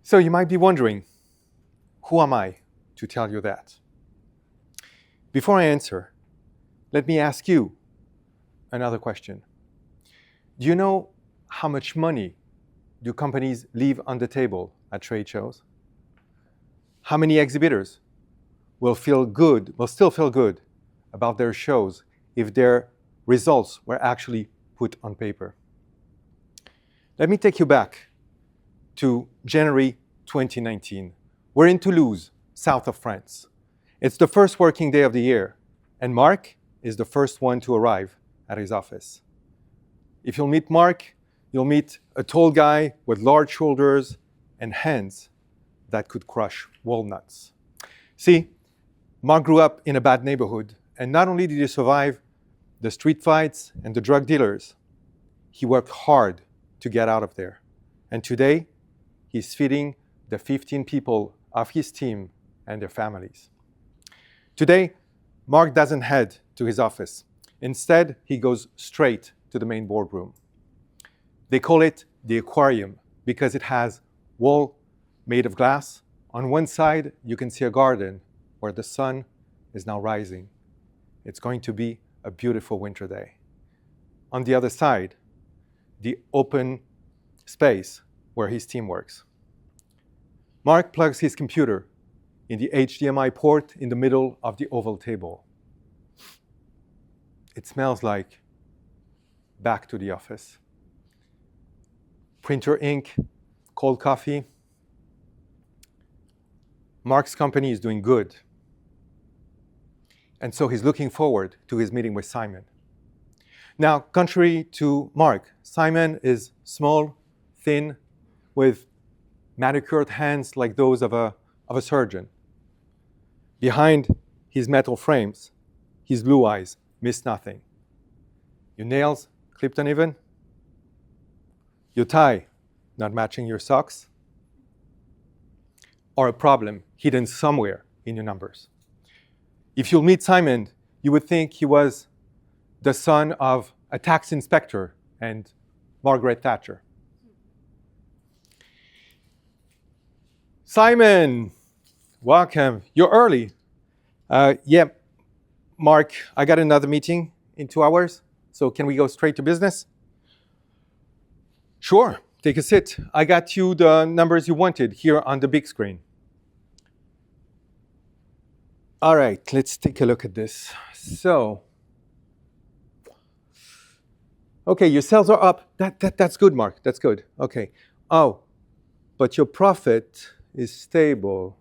So you might be wondering, who am I to tell you that? Before I answer, let me ask you another question. Do you know how much money do companies leave on the table at trade shows? How many exhibitors will still feel good about their shows if their results were actually put on paper? Let me take you back to January 2019. We're in Toulouse, south of France. It's the first working day of the year, and Mark is the first one to arrive at his office. If you'll meet Mark, you'll meet a tall guy with large shoulders and hands that could crush walnuts. See, Mark grew up in a bad neighborhood, and not only did he survive the street fights and the drug dealers, he worked hard to get out of there. And today, he's feeding the 15 people of his team and their families. Today, Mark doesn't head to his office. Instead, he goes straight to the main boardroom. They call it the aquarium because it has wall made of glass. On one side, you can see a garden where the sun is now rising. It's going to be a beautiful winter day. On the other side, the open space where his team works. Mark plugs his computer in the HDMI port in the middle of the oval table. It smells like back to the office. Printer ink, cold coffee. Mark's company is doing good. And so he's looking forward to his meeting with Simon. Now, contrary to Mark, Simon is small, thin, with manicured hands like those of a surgeon. Behind his metal frames, his blue eyes miss nothing. Your nails clipped uneven? Your tie not matching your socks? Or a problem hidden somewhere in your numbers? If you'll meet Simon, you would think he was the son of a tax inspector and Margaret Thatcher. Simon, welcome. You're early. Yeah, Mark, I got another meeting in 2 hours, so can we go straight to business? Sure, take a sit. I got you the numbers you wanted here on the big screen. All right, let's take a look at this. So, okay, your sales are up. That's good, Mark. That's good. Okay. Oh, but your profit is stable.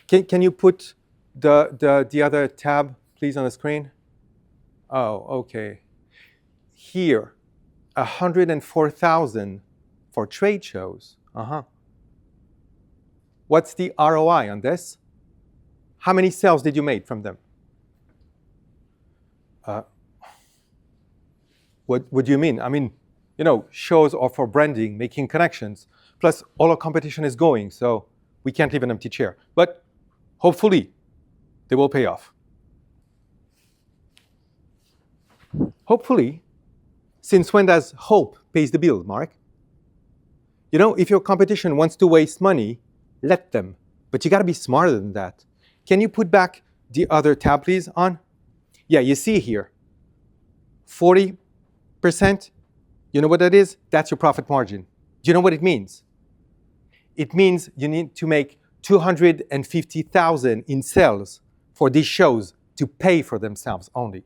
Can you put the other tab, please, on the screen? Oh, okay. Here, 104,000 for trade shows. What's the ROI on this? How many sales did you make from them? What do you mean? I mean, shows are for branding, making connections. Plus, all our competition is going, so we can't leave an empty chair. But hopefully, they will pay off. Hopefully, since when does hope pays the bill, Mark? If your competition wants to waste money, let them. But you got to be smarter than that. Can you put back the other tab, please, on? Yeah, you see here, 40%. You know what that is? That's your profit margin. Do you know what it means? It means you need to make 250,000 in sales for these shows to pay for themselves only.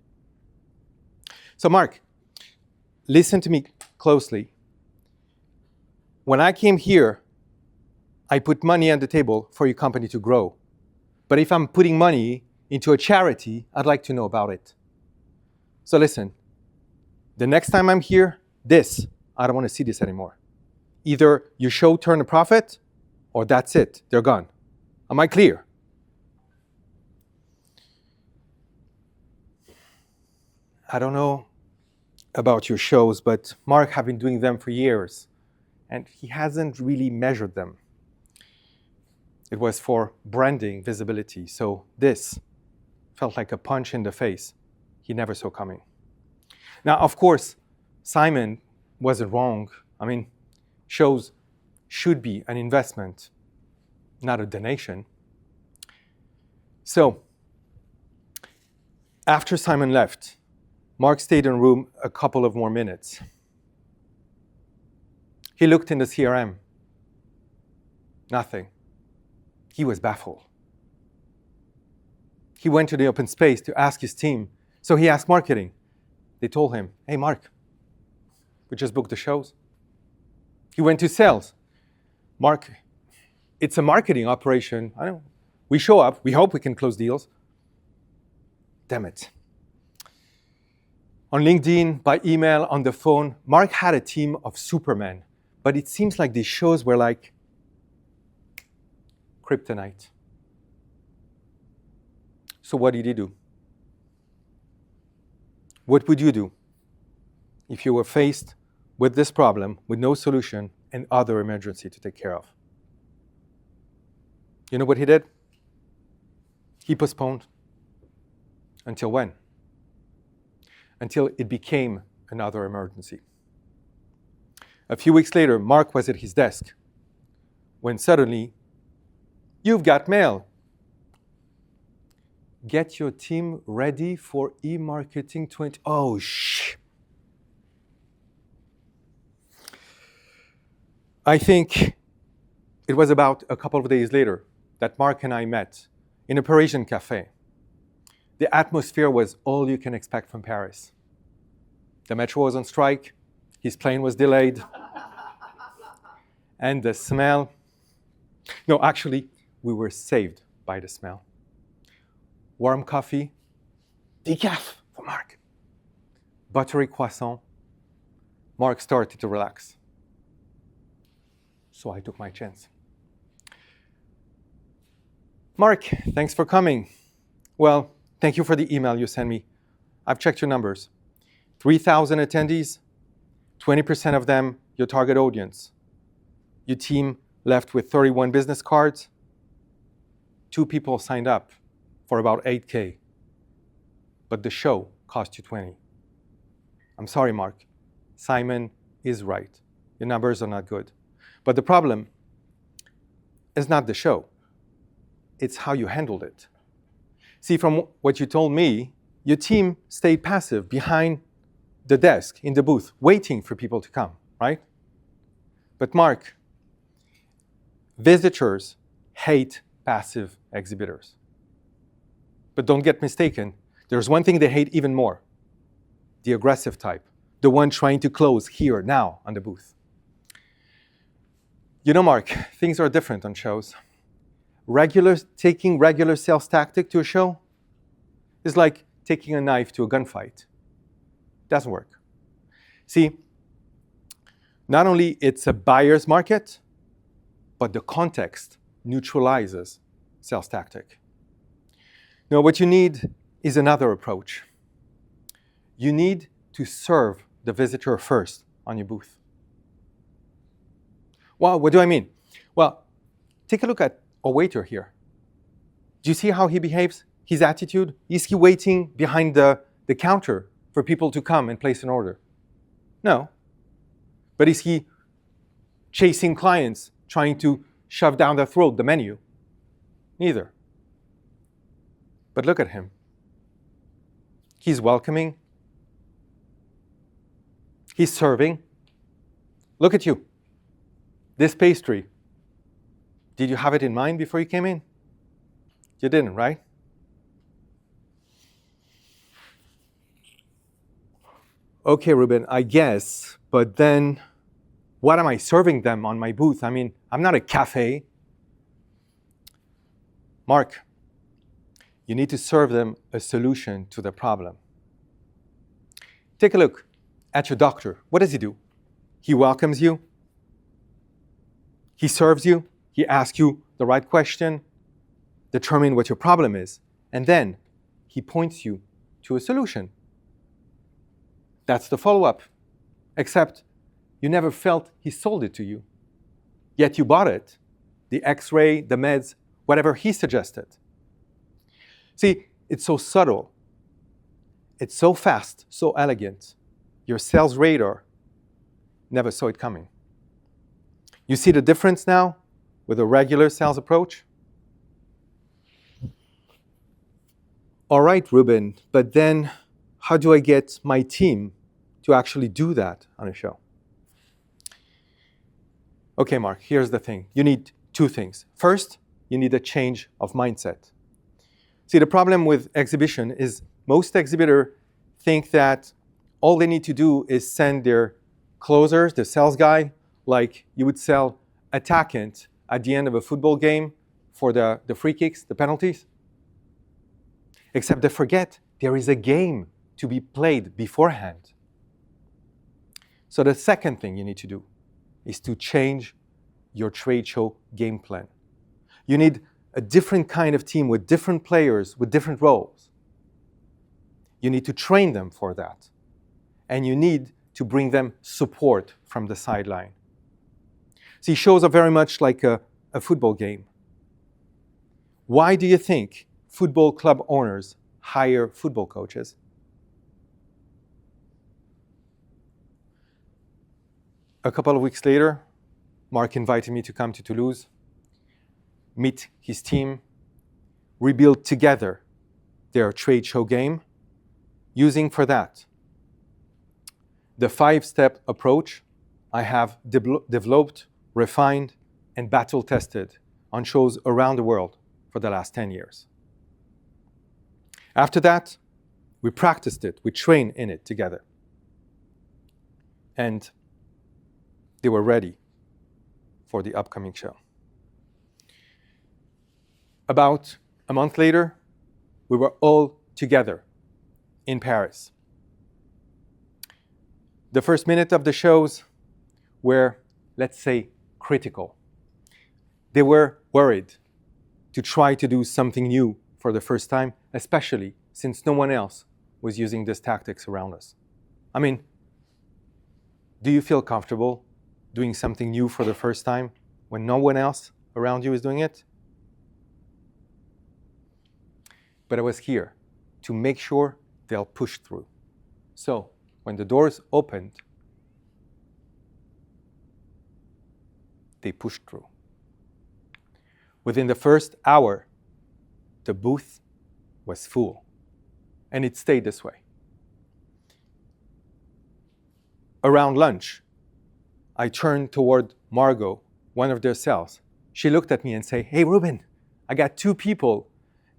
So Mark, listen to me closely. When I came here, I put money on the table for your company to grow. But if I'm putting money into a charity, I'd like to know about it. So listen, the next time I'm here, I don't want to see this anymore. Either your show turn a profit, or that's it, they're gone. Am I clear? I don't know about your shows, but Mark has been doing them for years, and he hasn't really measured them. It was for branding visibility, so this felt like a punch in the face he never saw coming. Now, of course, Simon wasn't wrong. I mean, shows should be an investment, not a donation. So, after Simon left, Mark stayed in the room a couple of more minutes. He looked in the CRM. Nothing. He was baffled. He went to the open space to ask his team. So he asked marketing. They told him, hey, Mark, we just booked the shows. He went to sales. Mark, it's a marketing operation. I know. We show up. We hope we can close deals. Damn it. On LinkedIn, by email, on the phone, Mark had a team of supermen. But it seems like these shows were like kryptonite. So what did he do? What would you do if you were faced with this problem, with no solution, and other emergency to take care of? You know what he did? He postponed. Until when? Until it became another emergency. A few weeks later, Mark was at his desk when suddenly, you've got mail. Get your team ready for e-marketing 20. Oh, shh. I think it was about a couple of days later that Mark and I met in a Parisian cafe. The atmosphere was all you can expect from Paris. The metro was on strike. His plane was delayed. And the smell. No, actually, we were saved by the smell. Warm coffee, decaf for Mark. Buttery croissant. Mark started to relax. So I took my chance. Mark, thanks for coming. Well, thank you for the email you sent me. I've checked your numbers. 3,000 attendees, 20% of them your target audience. Your team left with 31 business cards. 2 people signed up for about $8,000. But the show cost you 20. I'm sorry, Mark. Simon is right. Your numbers are not good. But the problem is not the show. It's how you handled it. See, from what you told me, your team stayed passive behind the desk in the booth, waiting for people to come, right? But Mark, visitors hate passive exhibitors. But don't get mistaken, there's one thing they hate even more: the aggressive type, the one trying to close here, now, on the booth. You know, Mark, things are different on shows. Taking regular sales tactic to a show is like taking a knife to a gunfight. Doesn't work. See, not only it's a buyer's market, but the context neutralizes sales tactic. Now, what you need is another approach. You need to serve the visitor first on your booth. Well, what do I mean? Well, take a look at a waiter here. Do you see how he behaves? His attitude? Is he waiting behind the counter for people to come and place an order? No. But is he chasing clients, trying to shove down their throat the menu? Neither. But look at him. He's welcoming. He's serving. Look at you. This pastry, did you have it in mind before you came in? You didn't, right? Okay, Ruben, I guess, but then what am I serving them on my booth? I mean, I'm not a cafe. Mark, you need to serve them a solution to the problem. Take a look at your doctor. What does he do? He welcomes you. He serves you. He asks you the right question, determine what your problem is, and then he points you to a solution. That's the follow-up. Except you never felt he sold it to you. Yet you bought it. The X-ray, the meds, whatever he suggested. See, it's so subtle. It's so fast, so elegant. Your sales radar never saw it coming. You see the difference now with a regular sales approach? All right, Ruben, but then how do I get my team to actually do that on a show? Okay, Mark, here's the thing. You need two things. First, you need a change of mindset. See, the problem with exhibition is most exhibitors think that all they need to do is send their closers, the sales guy, like you would sell attackant at the end of a football game for the free kicks, the penalties. Except they forget there is a game to be played beforehand. So the second thing you need to do is to change your trade show game plan. You need a different kind of team with different players, with different roles. You need to train them for that. And you need to bring them support from the sideline. See, shows are very much like a football game. Why do you think football club owners hire football coaches? A couple of weeks later, Mark invited me to come to Toulouse, meet his team, rebuild together their trade show game, using for that the 5-step approach I have developed, refined, and battle-tested on shows around the world for the last 10 years. After that, we practiced it, we trained in it together. And they were ready for the upcoming show. About a month later, we were all together in Paris. The first minute of the shows were, let's say, critical. They were worried to try to do something new for the first time, especially since no one else was using these tactics around us. I mean, do you feel comfortable doing something new for the first time when no one else around you is doing it? But I was here to make sure they'll push through. So when the doors opened, they pushed through. Within the first hour, the booth was full, and it stayed this way. Around lunch, I turned toward Margot, one of their sales. She looked at me and said, "Hey, Ruben, I got 2 people.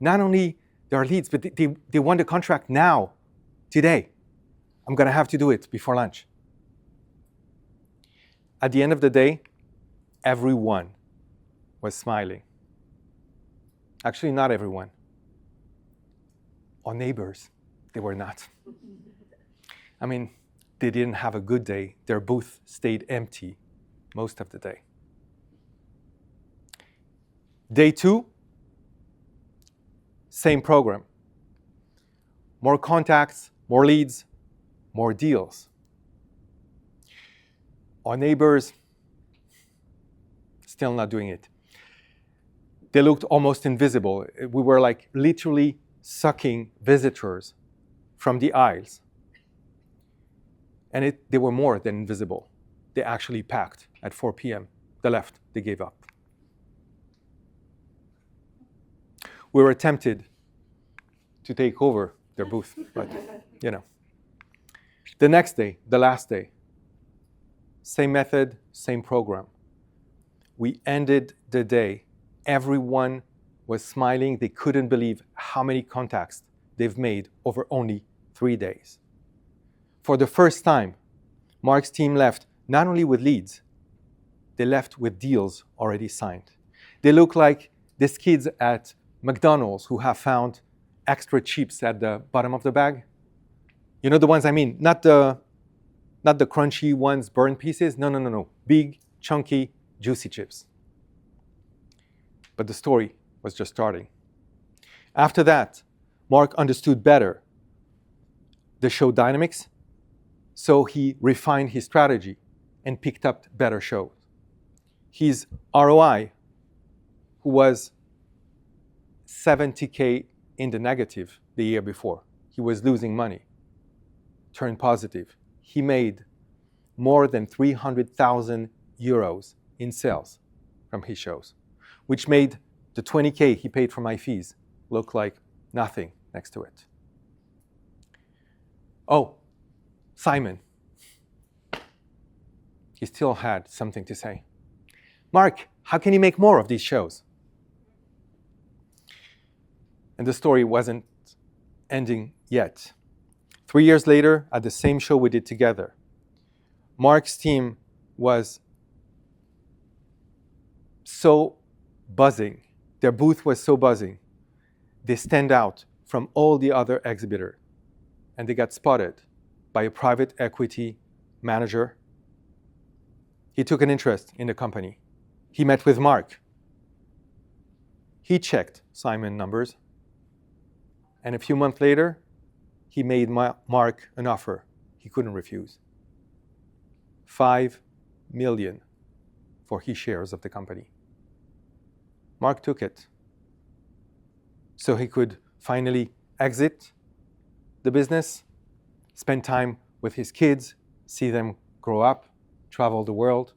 Not only they're leads, but they won the contract now, today. I'm going to have to do it before lunch." At the end of the day, everyone was smiling. Actually, not everyone. Our neighbors, they were not. I mean, they didn't have a good day. Their booth stayed empty most of the day. Day 2, same program. More contacts, more leads, more deals. Our neighbors, still not doing it. They looked almost invisible. We were like literally sucking visitors from the aisles. And they were more than invisible. They actually packed at 4 p.m. They left, they gave up. We were tempted to take over their booth, but you know. The next day, the last day, same method, same program. We ended the day. Everyone was smiling. They couldn't believe how many contacts they've made over only 3 days. For the first time, Mark's team left not only with leads, they left with deals already signed. They look like these kids at McDonald's who have found extra chips at the bottom of the bag. You know the ones I mean, not the crunchy ones, burnt pieces. No. Big, chunky, juicy chips. But the story was just starting. After that, Mark understood better the show dynamics, so he refined his strategy and picked up better shows. His ROI, who was 70K in the negative the year before, he was losing money, turned positive. He made more than 300,000 euros in sales from his shows, which made the 20K he paid for my fees look like nothing next to it. Oh, Simon. He still had something to say. Mark, how can you make more of these shows? And the story wasn't ending yet. 3 years later, at the same show we did together, Mark's team was so buzzing. Their booth was so buzzing. They stand out from all the other exhibitors. And they got spotted by a private equity manager. He took an interest in the company. He met with Mark. He checked Simon's numbers. And a few months later, he made Mark an offer he couldn't refuse. $5 million for his shares of the company. Mark took it so he could finally exit the business, spend time with his kids, see them grow up, travel the world,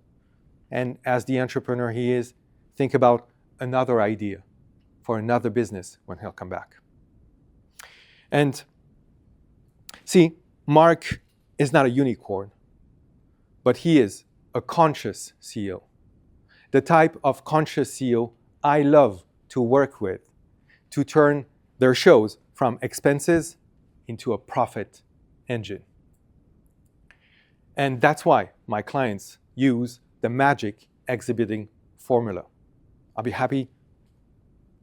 and as the entrepreneur he is, think about another idea for another business when he'll come back. And see, Mark is not a unicorn, but he is a conscious CEO. The type of conscious CEO I love to work with to turn their shows from expenses into a profit engine. And that's why my clients use the magic exhibiting formula. I'll be happy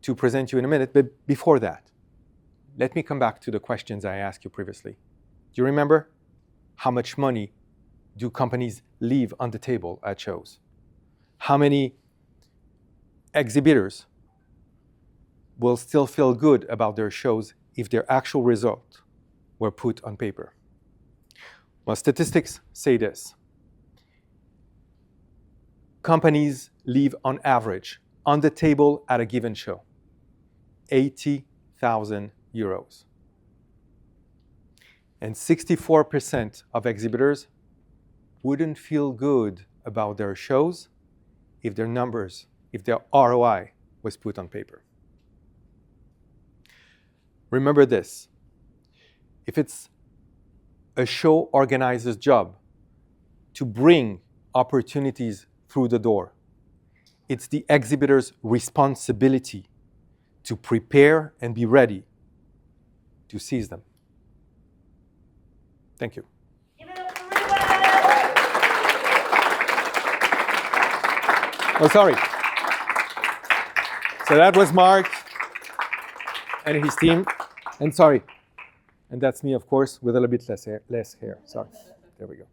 to present you in a minute, but before that, let me come back to the questions I asked you previously. Do you remember? How much money do companies leave on the table at shows? How many exhibitors will still feel good about their shows if their actual result were put on paper? Well, statistics say this. Companies leave on average on the table at a given show 80,000 euros. And 64% of exhibitors wouldn't feel good about their shows if their numbers, if their ROI was put on paper. Remember this. If it's a show organizer's job to bring opportunities through the door, it's the exhibitor's responsibility to prepare and be ready to seize them. Thank you. Give it up for Ruben! Oh, sorry. So that was Mark and his team. And sorry. And that's me, of course, with a little bit less hair. Sorry. There we go.